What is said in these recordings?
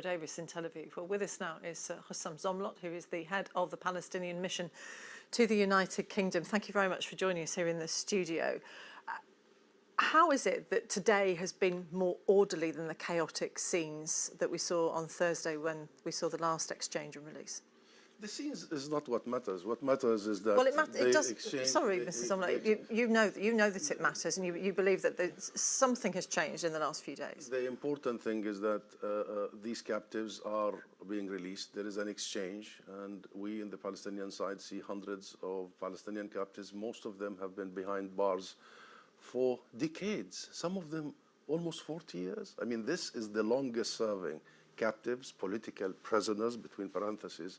Davis in Tel Aviv. Well, with us now is Husam Zomlot, who is the head of the Palestinian mission to the United Kingdom. Thank you very much for joining us here in the studio. How is it that today has been more orderly than the chaotic scenes that we saw on Thursday when we saw the last exchange and release? The scenes is not what matters. What matters is that it does. Sorry, Mrs. Zomlot, you know that it matters, and you believe that something has changed in the last few days. The important thing is that these captives are being released. There is an exchange, and we in the Palestinian side see hundreds of Palestinian captives. Most of them have been behind bars for decades. Some of them almost 40 years. I mean, this is the longest serving captives, political prisoners, between parentheses,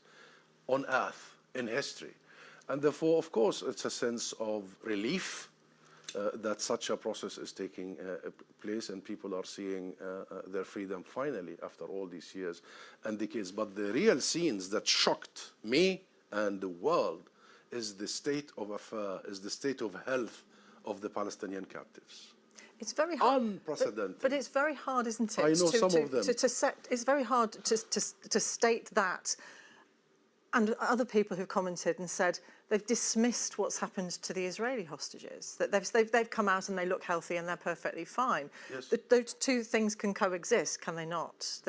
on earth in history. And therefore, of course, it's a sense of relief that such a process is taking place and people are seeing their freedom finally after all these years and decades. But the real scenes that shocked me and the world is the state of affairs, is the state of health of the Palestinian captives. It's very hard. Unprecedented. But it's very hard, isn't it? I know some of them. It's very hard to state that. And other people who've commented and said they've dismissed what's happened to the Israeli hostages, that they've come out and they look healthy and they're perfectly fine. Yes. Those two things can coexist, can they not?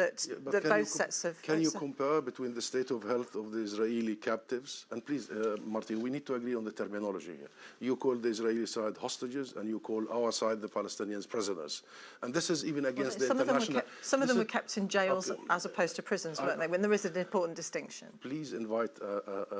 Can you compare between the state of health of the Israeli captives? And please, Martin, we need to agree on the terminology here. You call the Israeli side hostages and you call our side, the Palestinians, prisoners. And this is even against the international... Some of them were kept in jails as opposed to prisons, weren't they? When there is an important distinction. Please invite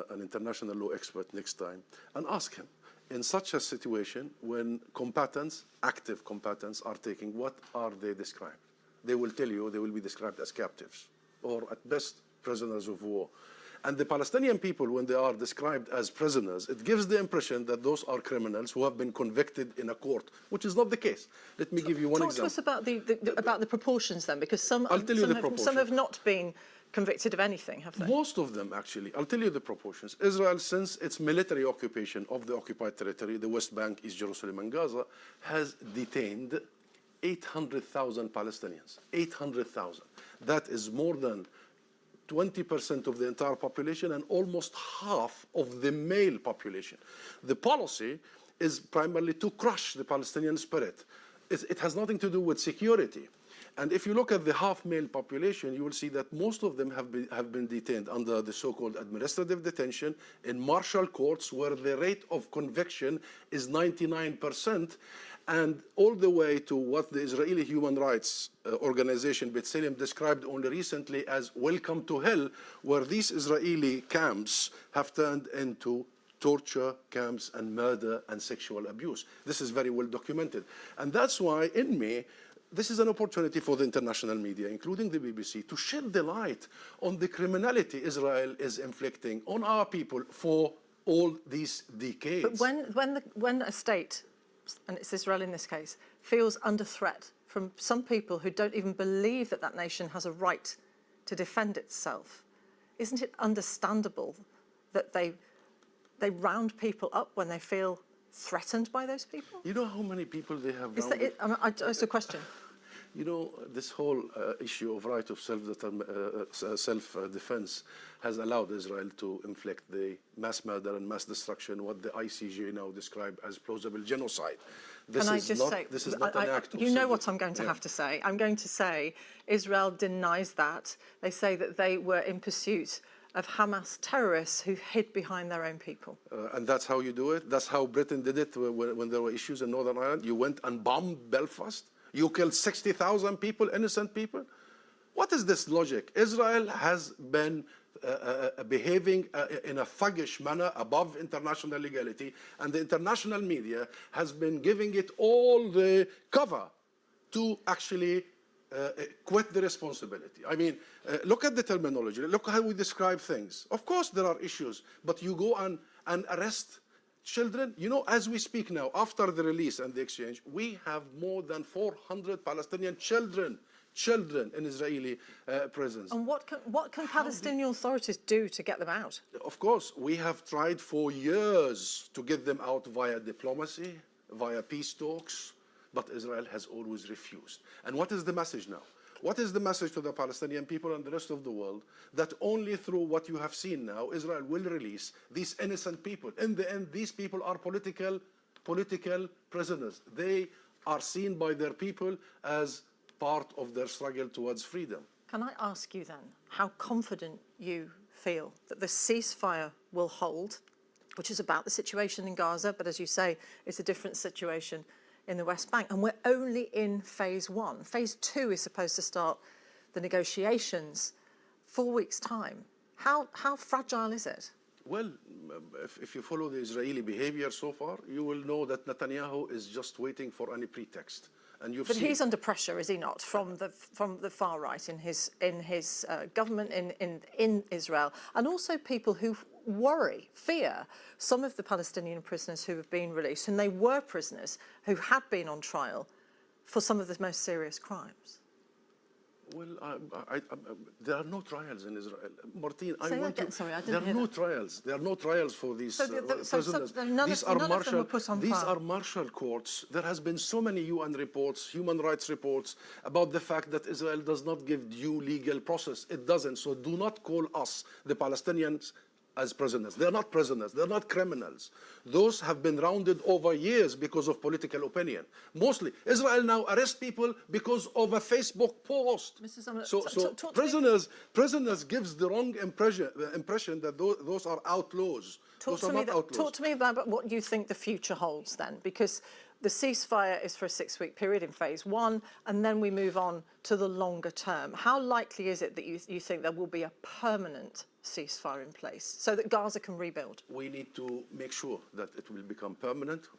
an international law expert next time and ask him, in such a situation when combatants, active combatants, are taking, what are they described? They will tell you they will be described as captives or at best prisoners of war. And the Palestinian people, when they are described as prisoners, it gives the impression that those are criminals who have been convicted in a court, which is not the case. Let me give you one example. Talk to us about the proportions then, because some have not been convicted of anything, have they? Most of them, actually. I'll tell you the proportions. Israel, since its military occupation of the occupied territory, the West Bank, East Jerusalem, and Gaza, has detained 800,000 Palestinians. 800,000. That is more than 20% of the entire population and almost half of the male population. The policy is primarily to crush the Palestinian spirit. It has nothing to do with security. And if you look at the half-male population, you will see that most of them have been detained under the so-called administrative detention in martial courts, where the rate of conviction is 99%, and all the way to what the Israeli human rights organization B'Tselem described only recently as welcome to hell, where these Israeli camps have turned into torture camps and murder and sexual abuse. This is very well documented. And that's why, in May, this is an opportunity for the international media, including the BBC, to shed the light on the criminality Israel is inflicting on our people for all these decades. But when a state, and it's Israel in this case, feels under threat from some people who don't even believe that that nation has a right to defend itself, isn't it understandable that they round people up when they feel threatened by those people? You know how many people they have It's a question. You know, this whole issue of right of self-defense has allowed Israel to inflict the mass murder and mass destruction, what the ICJ now describe as plausible genocide. This is not an act of... You know what I'm going to have to say. I'm going to say Israel denies that. They say that they were in pursuit of Hamas terrorists who hid behind their own people. And that's how you do it? That's how Britain did it when there were issues in Northern Ireland? You went and bombed Belfast? You killed 60,000 people, innocent people? What is this logic? Israel has been behaving in a thuggish manner above international legality, and the international media has been giving it all the cover to actually quit the responsibility. I mean, look at the terminology. Look how we describe things. Of course, there are issues, but you go and arrest children. You know, as we speak now, after the release and the exchange, we have more than 400 Palestinian children in Israeli prisons. And what can Palestinian authorities do to get them out? Of course, we have tried for years to get them out via diplomacy, via peace talks, but Israel has always refused. And what is the message now? What is the message to the Palestinian people and the rest of the world? That only through what you have seen now, Israel will release these innocent people. In the end, these people are political prisoners. They are seen by their people as part of their struggle towards freedom. Can I ask you then how confident you feel that the ceasefire will hold, which is about the situation in Gaza, but as you say, it's a different situation in the West Bank, and we're only in phase 1. Phase 2 is supposed to start the negotiations 4 weeks' time. How fragile is it? Well, if you follow the Israeli behavior so far, you will know that Netanyahu is just waiting for any pretext. And But he's under pressure, is he not, from the far right in his government in Israel, and also people who fear some of the Palestinian prisoners who have been released, and they were prisoners who had been on trial for some of the most serious crimes. Well, there are no trials in Israel. Martine, there are no trials. There are no trials for these prisoners. These are martial courts. There has been so many UN reports, human rights reports, about the fact that Israel does not give due legal process. It doesn't. So do not call us, the Palestinians, as prisoners. They're not prisoners. They're not criminals. Those have been rounded over years because of political opinion. Mostly, Israel now arrests people because of a Facebook post. So prisoners gives the wrong impression that those are outlaws. Those are not outlaws. Talk to me about what you think the future holds then, because the ceasefire is for a 6-week period in phase 1, and then we move on to the longer term. How likely is it that you think there will be a permanent ceasefire in place so that Gaza can rebuild? We need to make sure that it will become permanent.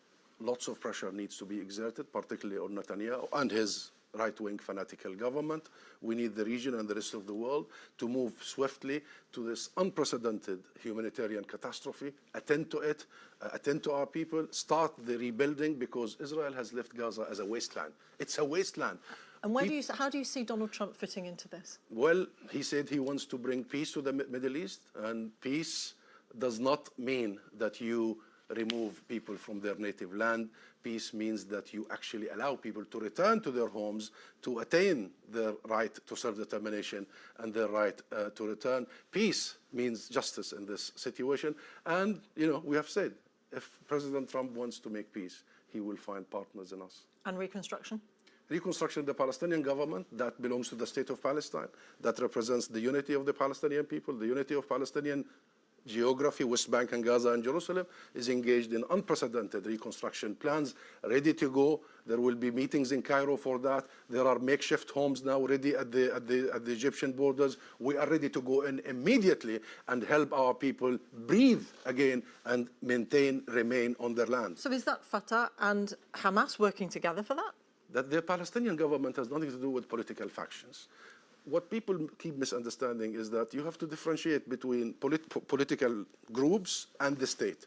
Lots of pressure needs to be exerted, particularly on Netanyahu and his right-wing fanatical government. We need the region and the rest of the world to move swiftly to this unprecedented humanitarian catastrophe, attend to it, attend to our people, start the rebuilding, because Israel has left Gaza as a wasteland. It's a wasteland. And how do you see Donald Trump fitting into this? Well, he said he wants to bring peace to the Middle East, and peace does not mean that you remove people from their native land. Peace means that you actually allow people to return to their homes, to attain their right to self-determination and their right to return. Peace means justice in this situation. And, we have said, if President Trump wants to make peace, he will find partners in us. And reconstruction? Reconstruction, the Palestinian government, that belongs to the state of Palestine, that represents the unity of the Palestinian people, the unity of Palestinian geography, West Bank and Gaza and Jerusalem, is engaged in unprecedented reconstruction plans, ready to go. There will be meetings in Cairo for that. There are makeshift homes now ready at the Egyptian borders. We are ready to go in immediately and help our people breathe again and remain on their land. So is that Fatah and Hamas working together for that? That the Palestinian government has nothing to do with political factions. What people keep misunderstanding is that you have to differentiate between political groups and the state.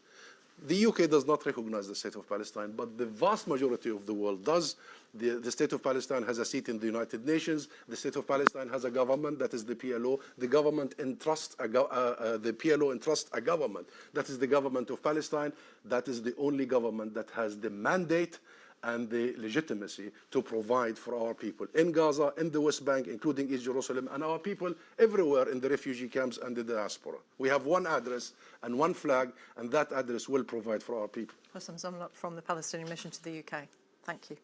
The UK does not recognize the state of Palestine, but the vast majority of the world does. The state of Palestine has a seat in the United Nations. The state of Palestine has a government, that is the PLO. The PLO entrusts a government, that is the government of Palestine. That is the only government that has the mandate and the legitimacy to provide for our people in Gaza, in the West Bank, including East Jerusalem, and our people everywhere in the refugee camps and the diaspora. We have one address and one flag, and that address will provide for our people. Husam Zomlot from the Palestinian Mission to the UK. Thank you.